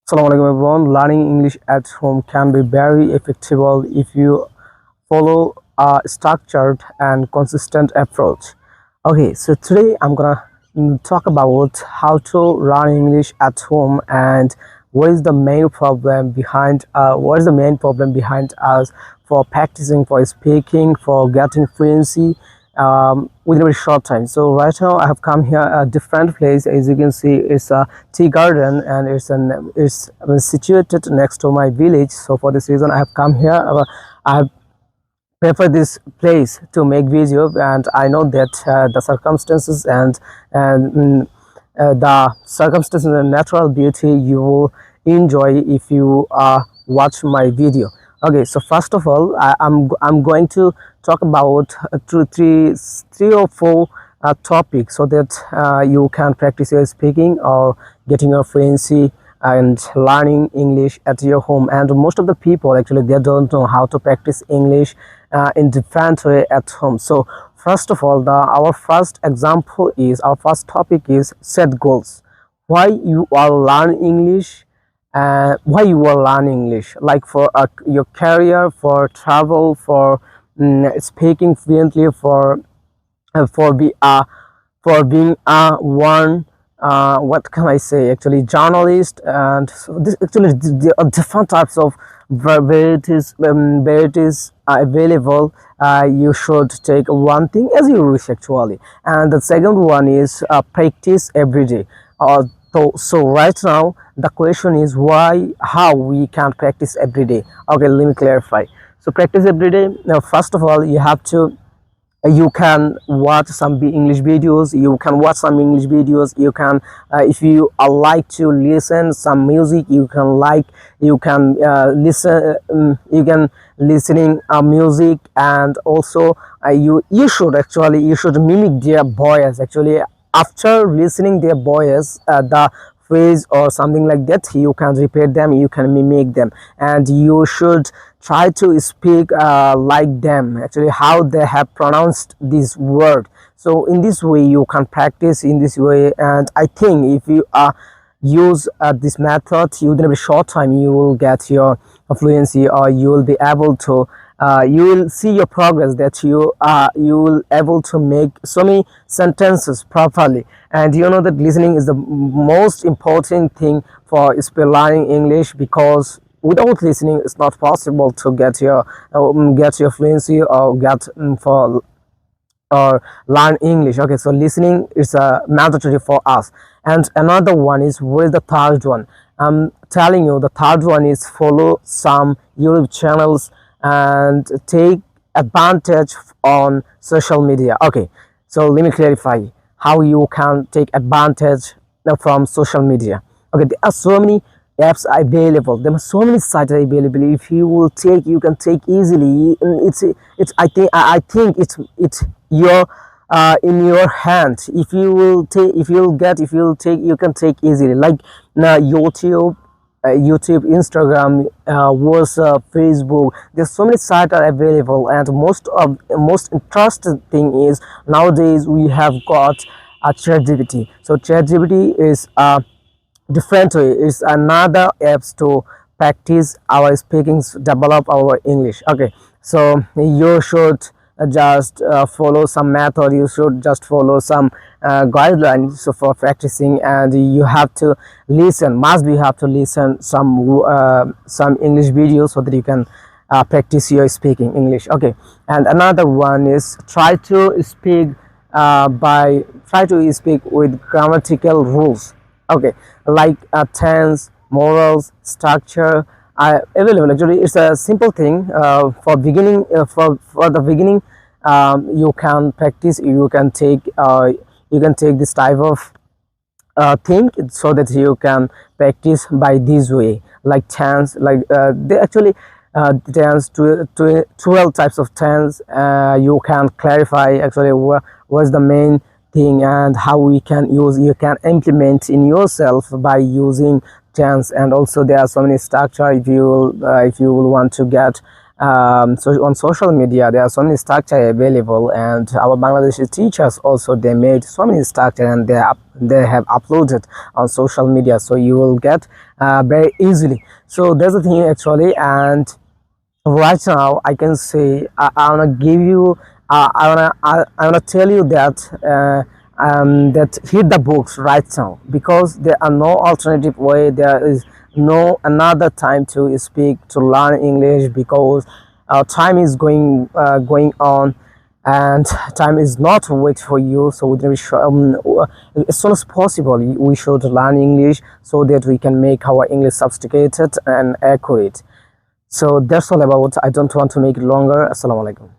Assalamualaikum everyone. Learning English at home can be very effective if you follow a structured and consistent approach. Okay, so today I'm gonna talk about how to learn English at home and what is the main problem behind us for practicing, for speaking, for getting fluency within a very short time. So right now I have come here a different place. As you can see, it's a tea garden and it's situated next to my village. So for this reason I have come here. I have prefer this place to make video, and I know that the circumstances and natural beauty you will enjoy if you watch my video. Okay, so first of all, I'm going to talk about three or four topics so that you can practice your speaking or getting your fluency and learning English at your home. And most of the people actually they don't know how to practice English in different way at home. So first of all, our first topic is set goals. Why you are learning English? Why you are learning English? Like for your career, for travel, for speaking fluently, for be for being one what can I say, actually journalist. And so this actually there are different types of varieties are available. You should take one thing as you wish actually, and the second one is practice every day. So right now the question is how we can practice every day. Okay, let me clarify. So practice every day. Now first of all, you can watch some English videos. You can if you like to listen some music, you can you can listening music. And also you should mimic their voice actually. After listening their voice, the phrase or something like that, you can repeat them, you can mimic them, and you should try to speak like them, actually how they have pronounced this word. So in this way you can practice in this way, and I think if you use this method, within a short time you will get your fluency, or you will be able to you will see your progress, that you will able to make so many sentences properly. And you know that listening is the most important thing for learning English, because without listening it's not possible to get your fluency or get for or learn English. Okay, so listening is mandatory for us. And another one is, what is the third one? I'm telling you, the third one is follow some YouTube channels and take advantage on social media. Okay, so let me clarify how you can take advantage from social media. Okay, there are so many apps available, there are so many sites available. If you will take, you can take easily. It's I think it's your in your hand. If you will take, you can take easily, like YouTube, Instagram, WhatsApp, Facebook. There's so many sites are available, and most interesting thing is nowadays we have got a ChatGPT. So ChatGPT is different way, is another apps to practice our speaking, develop our English. Okay, so you should just follow some method, you should just follow some guidelines for practicing, and you have to listen some English videos so that you can practice your speaking English. Okay, and another one is try to speak with grammatical rules. Okay, like tense, morals, structure available. Actually it's a simple thing for beginning. For the beginning, you can practice, you can take this type of thing, so that you can practice by this way, like tense, like they actually tense to 12 types of tense. You can clarify actually what's the main thing and how you can implement in yourself by using tense. And also there are so many structure. If you will want to get So on social media there are so many structure available, and our Bangladeshi teachers also, they made so many structure and they have uploaded on social media, so you will get very easily. So that's the thing actually. And right now I can say I want to give you I want to tell you that that hit the books right now, because there are no alternative way, there is no another time to speak, to learn English, because time is going on, and time is not wait for you. So as soon as possible we should learn English, so that we can make our English sophisticated and accurate. So that's all about. I don't want to make it longer. Assalamu alaikum.